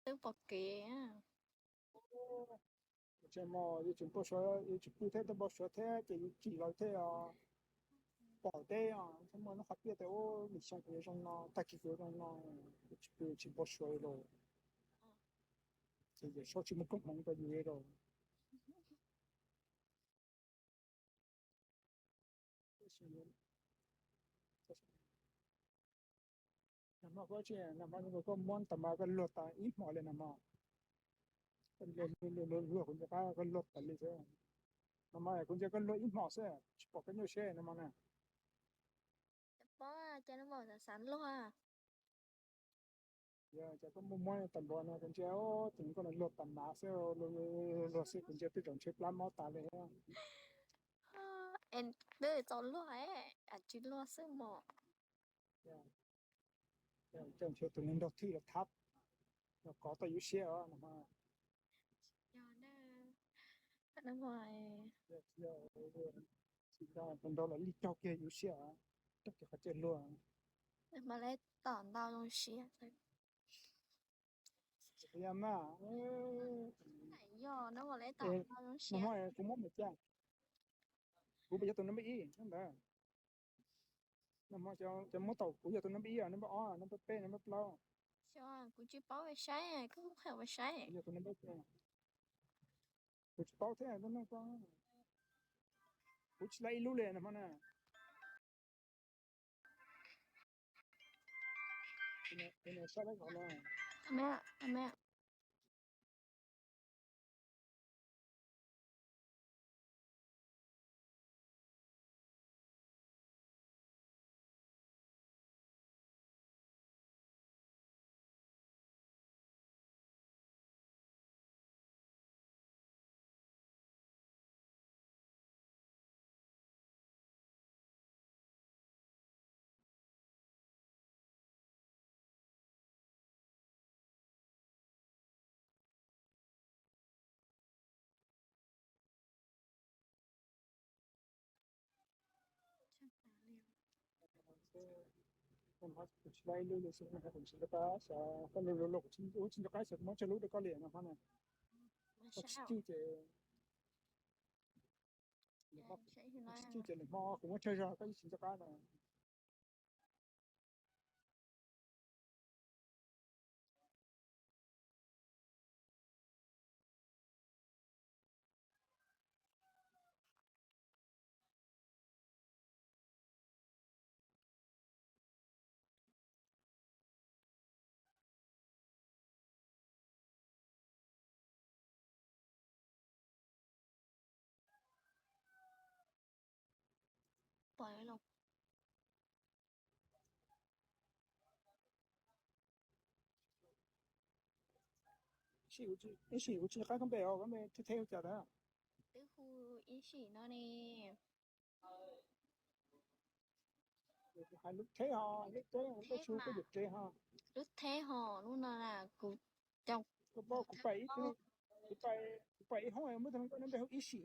Tư bọc kế à. Chứ mà chúng tôi说不太的不说太这几老太啊保带啊什么那好别的我你想不上呢大几个人呢就不说了这也说这么共同的有了那么过去那么那个蒙他妈个落单一毛了那么落คนจะก็ลดกันเลยใช่那么คนจะก็ลดอีหมอใช่ปอกกันอยู่ใช่那么นะ Bó à, cho nó bảo là sắn luôn à. Ya,จะก็มุมมองตันบ่นะกันเจ้าถึงก็ลดตันหนาเซลรถสิกันเจ้าที่จงเช็คร้านมอตาเลย Em tư cho luôn ấy. À chứ luôn sư mộ. จังเช็คตัวนึงดอกที่ทับแล้วก็ต่ออยู่เสียนะมา Nhờ nè. Nó ngoài. เที่ยวสิได้เป็นดอกละลิจอกเกอยู่เสียตักจะเจริญ Mà lấy tỏn đau trong xí. พยายามมา Nãy giờ nó mà lấy tỏn đau trong xí. น้ำมันกูมองไม่จ้างกูไปจะตัวนั้นไม่อีนั่นแหละน้ำมันจะมอตกูจะตัวนั้นไม่อีน้ำมันอ๋อน้ำมันเป้น้ำมันเปล่า Choกูchỉ bảo về sáng à. Cứ không hiểu về sáng. กูจะตัวนั้นไม่เป้กูจะเป้าแท้นั่นนั่นก็กูจะไล่รู้เลยนะมันน่ะเป็นใช่แล้วก็แล้ว Mẹ, mẹ.ผมว่าผมใช้รู้เลยสินะครับผมสิก็ก็รู้ๆๆฉันจะใกล้สุดมันจะรู้ได้ก็เรียนนะพ่อน่ะ Mà ก็ sao? ชื่อเจ Chạy thì nói. ชื่อเจเลยมอผมว่าเชื่อก็ฉันจะใกล้น่ะปล่อยไว้ลงชื่อจะใกล้กันไปเอาก็ไม่เท่ๆจัดอ่ะ tư khu ý chỉ nó nè ให้ลูกเท่ฮะลูกเท่ก็ชูก็หยุดเท่ฮะ lúc thế hò lúc nào là cụ trong ก็บอกกูไปกูไปห้องเมื่อทำก็นั่นไปห้องอีสี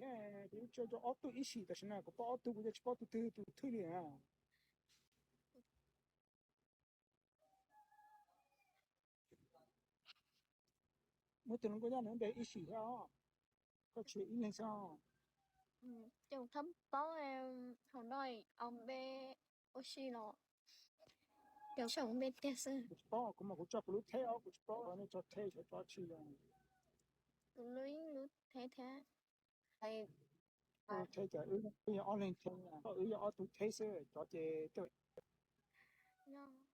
เดี๋ยวจะออตู้อีสีแต่ฉันน่ะกูปออตู้กูจะปอตู้ตื้อเลยอ่ะเมื่อตอนนั้นก็ยังนั่นไปอีสีอ่ะก็ชื่ออีนึงซะ trong thấm báo em hôm nay ông bé oxy nó kiểu chồng bên tia sư กูปอกูมากูจับลูกเท่อ่ะกูปออันนี้จะเท่จะชื่อ lưới lưới thế thế hay เท่จะออนไลน์เท่อ่ะก็ออตู้เท่ซะจะตัว nó